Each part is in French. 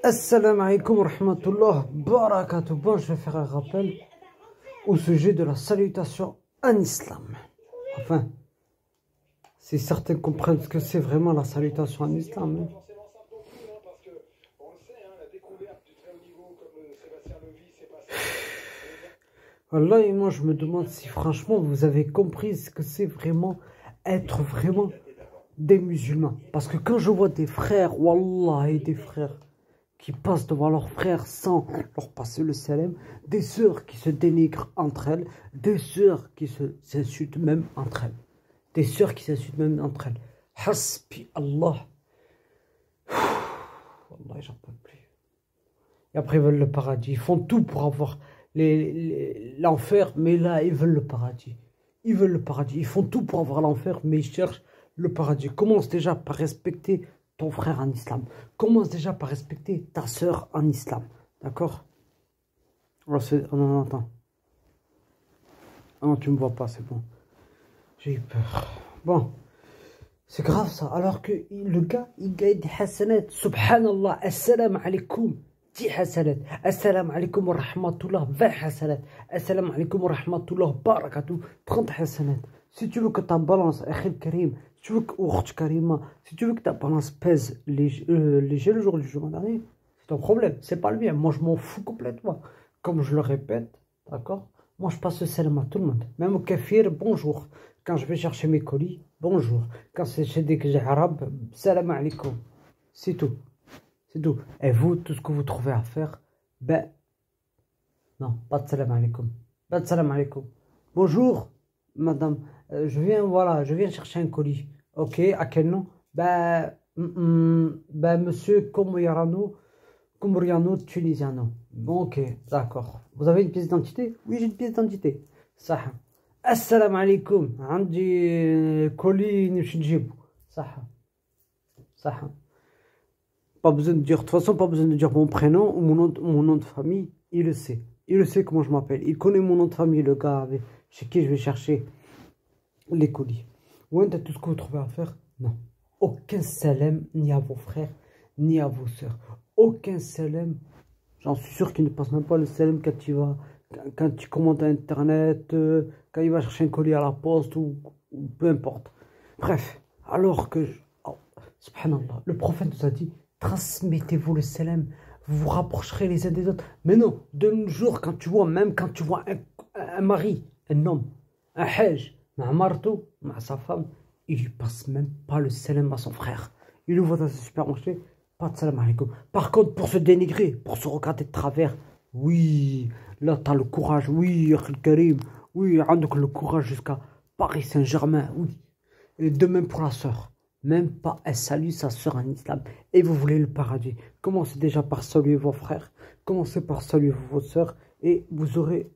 Assalamu alaikum wa rahmatullah barakatuh. Bon, je vais faire un rappel au sujet de la salutation en islam. Enfin, si certains comprennent ce que c'est vraiment la salutation en islam. Voilà, et moi je me demande si franchement vous avez compris ce que c'est vraiment être vraiment des musulmans. Parce que quand je vois des frères, wallah, et des frères qui passent devant leurs frères sans leur passer le salam, des sœurs qui se dénigrent entre elles, des sœurs qui s'insultent même entre elles, des sœurs qui s'insultent même entre elles. Hasbi Allah. Wallah, j'en peux plus. Et après, ils veulent le paradis. Ils font tout pour avoir l'enfer, mais là, ils veulent le paradis. Ils veulent le paradis. Ils font tout pour avoir l'enfer, mais ils cherchent le paradis. Commence déjà par respecter ton frère en islam. Commence déjà par respecter ta sœur en islam. D'accord? On en entend. Ah non, tu me vois pas, c'est bon. J'ai eu peur. Bon. C'est grave ça. Alors que le gars, il gagne des hasanat. Subhanallah. Assalamu alaikum. 10 hasanat. Assalamu alaikum wa rahmatullah. 20 hasanat. Assalamu alaikum wa rahmatullah. Barakatuh. 30 hasanat. Si tu veux que ta balance, Akhil Karim, si tu veux que Karima, si tu veux que ta balance pèse léger le jour du jugement dernier, c'est ton problème, c'est pas le mien. Moi, je m'en fous complètement. Comme je le répète, d'accord? Moi, je passe le salam à tout le monde. Même au kafir, bonjour. Quand je vais chercher mes colis, bonjour. Quand c'est chez des arabes, salam alaikum. C'est tout. C'est tout. Et vous, tout ce que vous trouvez à faire, ben, non, pas de salam alaikum. Pas de salam alaikum. Bonjour, madame. Je viens chercher un colis. Ok, à quel nom? Ben, monsieur Komoriano Tunisiano. Bon, ok, d'accord. Vous avez une pièce d'identité? Oui, j'ai une pièce d'identité. Ça. Assalamu alaikum. عندي colis نمشي نجيبو. صح. صح. Pas besoin de dire, de toute façon, pas besoin de dire mon prénom ou mon nom de famille. Il le sait. Il le sait comment je m'appelle. Il connaît mon nom de famille, le gars chez qui je vais chercher les colis. Ou tout ce que vous trouvez à faire? Non. Aucun salam, ni à vos frères, ni à vos sœurs. Aucun salam. J'en suis sûr qu'il ne passe même pas le salam quand tu commandes à Internet, quand il va chercher un colis à la poste ou peu importe. Bref, alors que, subhanallah, le prophète nous a dit, transmettez-vous le salam, vous vous rapprocherez les uns des autres. Mais non, de nos jours, quand tu vois un mari, un homme, un hajj, un marteau, sa femme, il lui passe même pas le salam à son frère. Il le voit dans ses supermarchés, pas de salam alaikum. Par contre, pour se dénigrer, pour se regarder de travers, oui, là t'as le courage, oui, Akhil Karim, oui, donc le courage jusqu'à Paris Saint-Germain, oui. Et de même pour la sœur. Même pas, elle salue sa sœur en islam. Et vous voulez le paradis. Commencez déjà par saluer vos frères. Commencez par saluer vos sœurs. Et vous aurez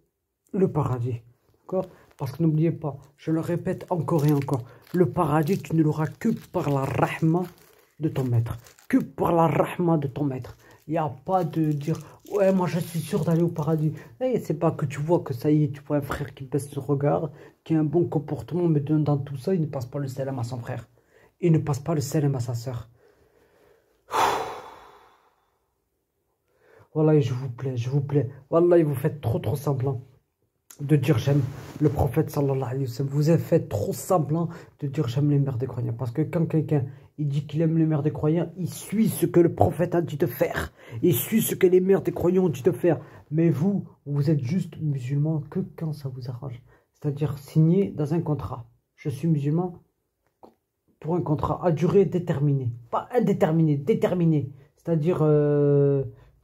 le paradis. D'accord? Parce que n'oubliez pas, je le répète encore et encore. Le paradis, tu ne l'auras que par la rahma de ton maître. Que par la rahma de ton maître. Il n'y a pas de dire, ouais, moi je suis sûr d'aller au paradis. C'est pas que tu vois que ça y est, tu vois un frère qui baisse le regard, qui a un bon comportement, mais dans tout ça, il ne passe pas le salam à son frère. Il ne passe pas le salam à sa sœur. Wallah, je vous plaît. Wallah, vous faites trop semblant de dire j'aime le prophète sallallahu alayhi wa sallam. Vous avez fait trop semblant de dire j'aime les mères des croyants. Parce que quand quelqu'un il dit qu'il aime les mères des croyants, il suit ce que le prophète a dit de faire. Il suit ce que les mères des croyants ont dit de faire. Mais vous êtes juste musulman que quand ça vous arrange. C'est-à-dire signé dans un contrat. Je suis musulman pour un contrat à durée déterminée. Pas indéterminé, déterminé. C'est-à-dire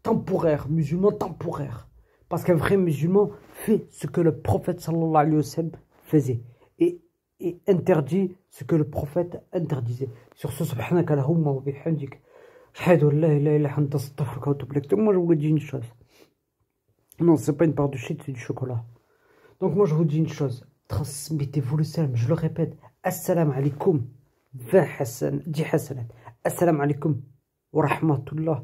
temporaire, musulman temporaire. Parce qu'un vrai musulman fait ce que le prophète sallallahu alayhi wa sallam faisait. Et interdit ce que le prophète interdisait. Sur ce, subhanaka lahumma wa bihamdik. Ashhadu an la ilaha illa anta astaghfiruka wa atubu ilaik. Moi, je vous dis une chose. Non, c'est pas une part de shit, c'est du chocolat. Donc, moi, je vous dis une chose. Transmettez-vous le salam. Je le répète. Assalamu alaikum. 10 hasanat. Assalamu alaikum wa rahmatullah.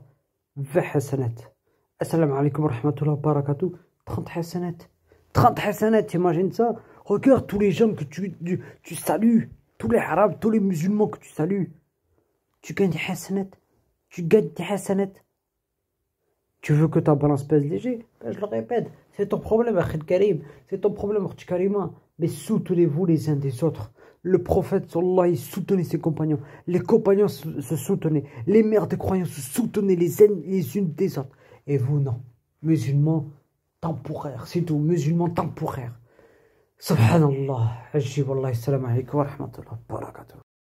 20 hasanat. Assalamu alaikum wa rahmatullah wa barakatuh. 30 hasanat. 30 hasanat, t'imagines ça? Regarde tous les gens que tu salues. Tous les arabes, tous les musulmans que tu salues. Tu gagnes des hasanat. Tu gagnes des hasanat. Tu veux que ta balance pèse léger? Ben, je le répète, c'est ton problème, Akhil Karim. C'est ton problème, Akhil Karima. Mais soutenez-vous les uns des autres. Le prophète, sallallahu, il soutenait ses compagnons. Les compagnons se soutenaient. Les mères des croyants se soutenaient les unes des autres. Et vous, non. Musulmans temporaires, c'est tout. Musulmans temporaires. Subhanallah. Ajib Allah. Assalamu alaikum wa rahmatullahi wa barakatuh.